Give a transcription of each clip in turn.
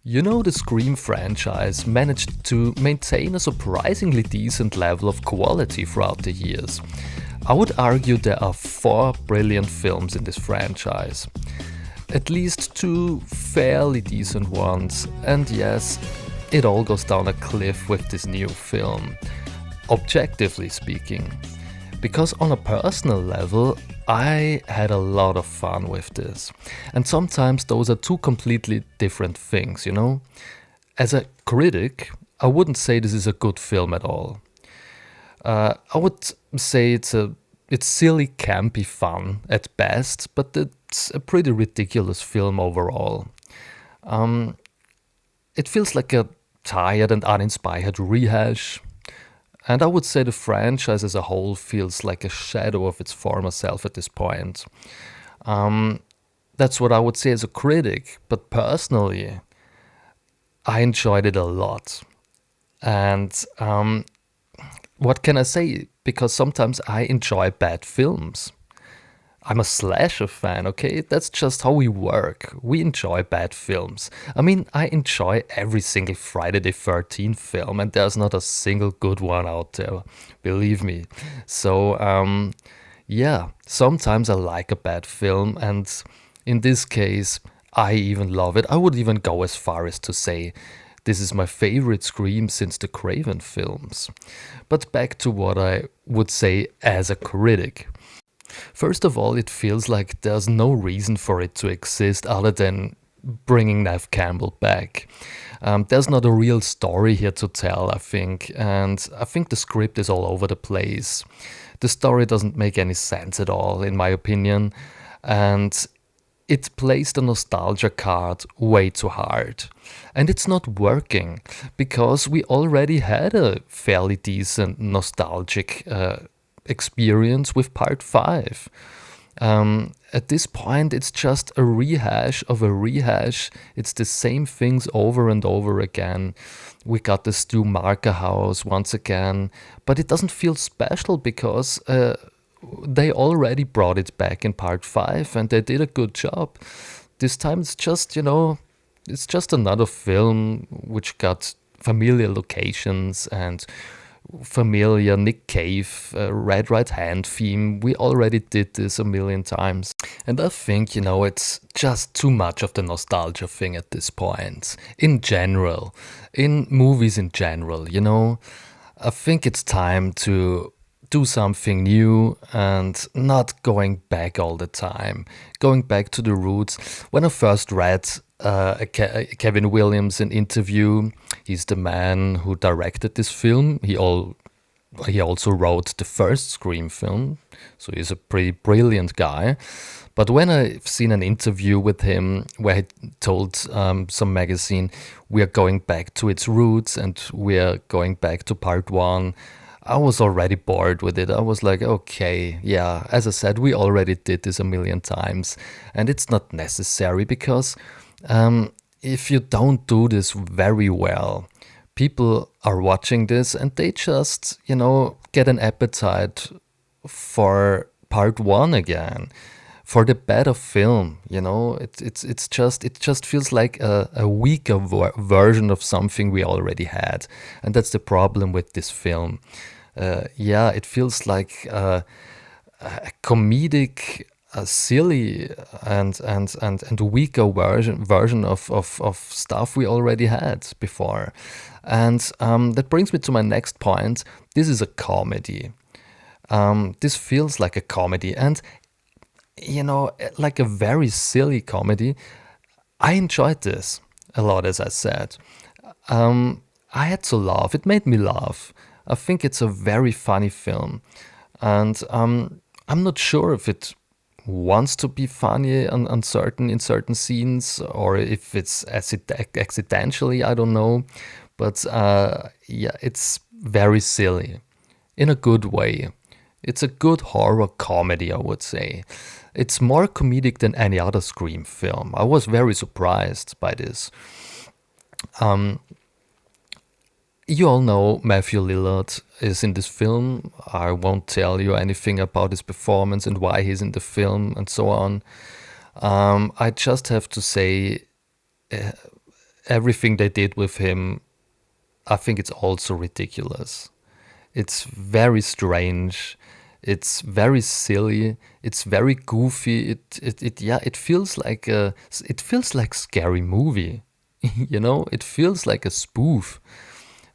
You know, the Scream franchise managed to maintain a surprisingly decent level of quality throughout the years. I would argue there are four brilliant films in this franchise. At least two fairly decent ones, and yes, it all goes down a cliff with this new film, objectively speaking. Because on a personal level, I had a lot of fun with this. And sometimes those are two completely different things, you know? As a critic, I wouldn't say this is a good film at all. I would say it's silly, campy fun at best, but it's a pretty ridiculous film overall. It feels like a tired and uninspired rehash, and I would say the franchise as a whole feels like a shadow of its former self at this point. That's what I would say as a critic, but personally, I enjoyed it a lot. And what can I say? Because sometimes I enjoy bad films. I'm a slasher fan, okay? That's just how we work. We enjoy bad films. I mean, I enjoy every single Friday the 13th film, and there's not a single good one out there, believe me. So, yeah, sometimes I like a bad film, and in this case, I even love it. I would even go as far as to say this is my favorite Scream since the Craven films. But back to what I would say as a critic. First of all, it feels like there's no reason for it to exist other than bringing Nev Campbell back. There's not a real story here to tell, I think, and I think the script is all over the place. The story doesn't make any sense at all, in my opinion, and it plays the nostalgia card way too hard. And it's not working because we already had a fairly decent nostalgic experience with part 5. At this point, it's just a rehash of a rehash. It's the same things over and over again. We got the Stu Marker house once again, but it doesn't feel special because they already brought it back in part 5 and they did a good job. This time it's just, it's just another film which got familiar locations and familiar Nick Cave, Red Right Hand theme. We already did this a million times. And I think, it's just too much of the nostalgia thing at this point. In general, in movies in general. I think it's time to do something new and not going back all the time, going back to the roots. When I first read a Kevin Williamson interview, he's the man who directed this film. He also wrote the first Scream film, so he's a pretty brilliant guy. But when I've seen an interview with him where he told some magazine, we are going back to its roots and we are going back to part 1, I was already bored with it. I was like, okay, yeah, as I said, we already did this a million times, and it's not necessary because if you don't do this very well, people are watching this and they just, get an appetite for part 1 again, for the better film. It just feels like a weaker version of something we already had, and that's the problem with this film. It feels like a comedic, silly and weaker version of stuff we already had before. And that brings me to my next point. This is a comedy. This feels like a comedy, and like a very silly comedy. I enjoyed this a lot, as I said. I had to laugh. It made me laugh. I think it's a very funny film, and I'm not sure if it wants to be funny in certain scenes or if it's accidentally. I don't know, but it's very silly in a good way. It's a good horror comedy, I would say. It's more comedic than any other Scream film. I was very surprised by this. You all know Matthew Lillard is in this film. I won't tell you anything about his performance and why he's in the film and so on. I just have to say, everything they did with him, I think it's also ridiculous. It's very strange. It's very silly. It's very goofy. It feels like a scary movie. It feels like a spoof.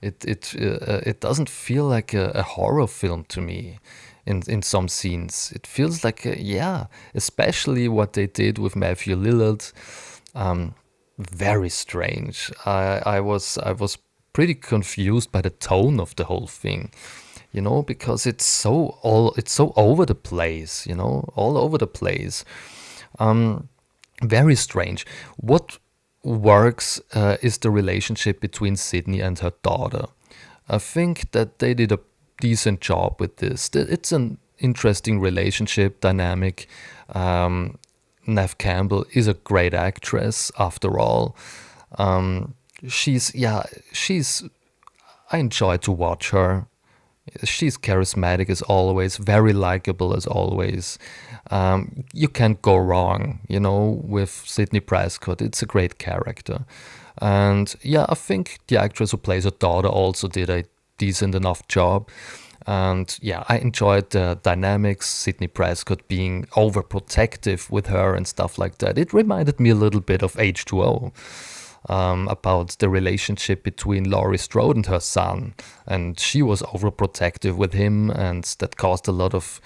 It doesn't feel like a horror film to me in some scenes. It feels like especially what they did with Matthew Lillard. Um, Very strange. I was pretty confused by the tone of the whole thing, because it's so over the place, all over the place. Um, Very strange. What works is the relationship between Sydney and her daughter. I think that they did a decent job with this. It's an interesting relationship dynamic. Um, Nev Campbell is a great actress after all. Um, she's I enjoy to watch her. She's charismatic as always, very likable as always. You can't go wrong, with Sidney Prescott. It's a great character. And I think the actress who plays her daughter also did a decent enough job. And I enjoyed the dynamics, Sidney Prescott being overprotective with her and stuff like that. It reminded me a little bit of H2O, about the relationship between Laurie Strode and her son. And she was overprotective with him, and that caused a lot of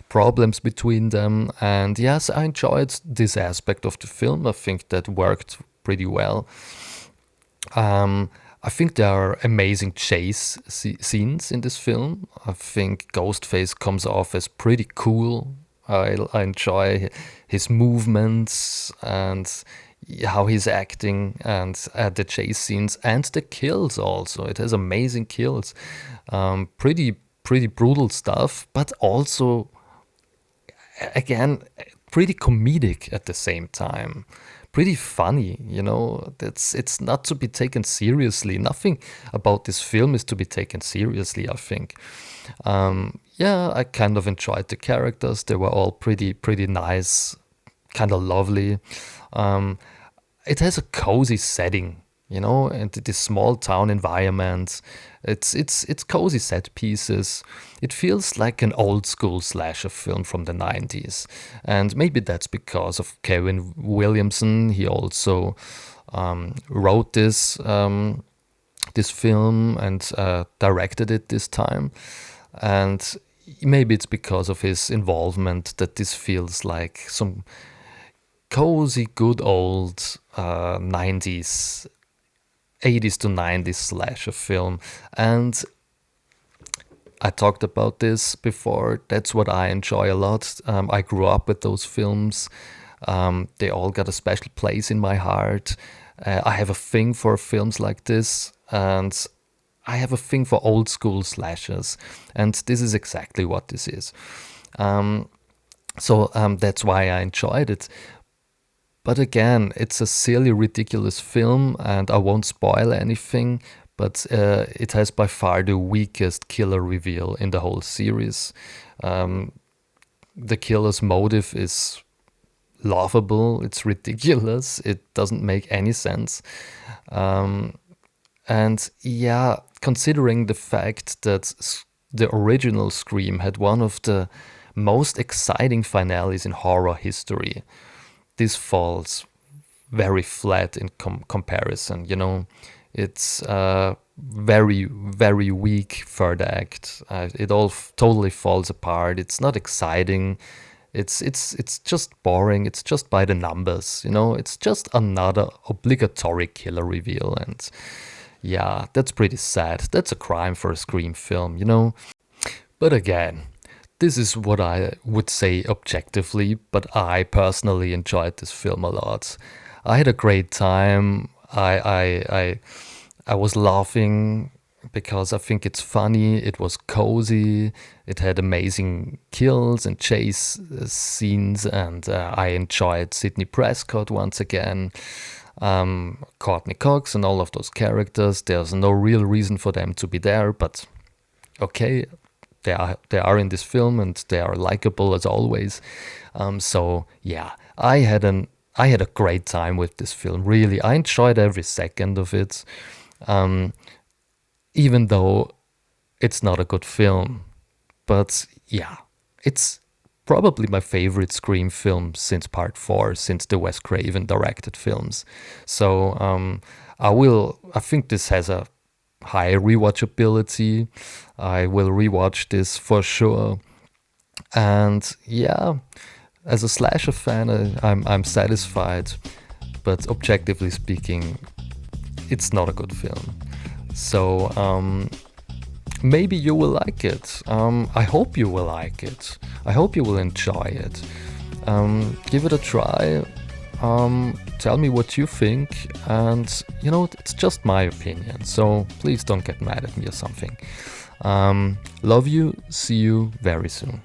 problems between them. And yes, I enjoyed this aspect of the film. I think that worked pretty well. I think there are amazing chase scenes in this film. I think Ghostface comes off as pretty cool. I enjoy his movements and how he's acting, and the chase scenes and the kills also. It has amazing kills. Pretty brutal stuff, but also again pretty comedic at the same time, pretty funny. It's not to be taken seriously. Nothing about this film is to be taken seriously, I think. I kind of enjoyed the characters. They were all pretty nice, kind of lovely. um, it has a cozy setting, and this small town environment. It's cozy set pieces. It feels like an old school slasher film from the 90s. And maybe that's because of Kevin Williamson. He also wrote this film and directed it this time. And maybe it's because of his involvement that this feels like some cozy, good old 90s, 80s to 90s slasher film. And I talked about this before. That's what I enjoy a lot. I grew up with those films. They all got a special place in my heart. I have a thing for films like this, and I have a thing for old school slashers. And this is exactly what this is. So that's why I enjoyed it. But again, it's a silly, ridiculous film, and I won't spoil anything, but it has by far the weakest killer reveal in the whole series. The killer's motive is laughable, it's ridiculous, it doesn't make any sense. And considering the fact that the original Scream had one of the most exciting finales in horror history, this falls very flat in comparison. It's very, very weak third act. It all totally falls apart. It's not exciting. It's just boring. It's just by the numbers. It's just another obligatory killer reveal, and that's pretty sad. That's a crime for a Scream film. But again, this is what I would say objectively, but I personally enjoyed this film a lot. I had a great time. I was laughing because I think it's funny. It was cozy. It had amazing kills and chase scenes, and I enjoyed Sidney Prescott once again. Courtney Cox and all of those characters. There's no real reason for them to be there, but okay, they are in this film, and they are likable as always. So I had an I had a great time with this film. Really, I enjoyed every second of it, um, even though it's not a good film. But yeah, it's probably my favorite Scream film since Part 4, since the Wes Craven directed films. So I think this has a high rewatchability. I will rewatch this for sure. And yeah, as a slasher fan, I'm satisfied. But objectively speaking, it's not a good film. So maybe you will like it. I hope you will like it. I hope you will enjoy it. Give it a try. Tell me what you think. And, it's just my opinion. So please don't get mad at me or something. Love you. See you very soon.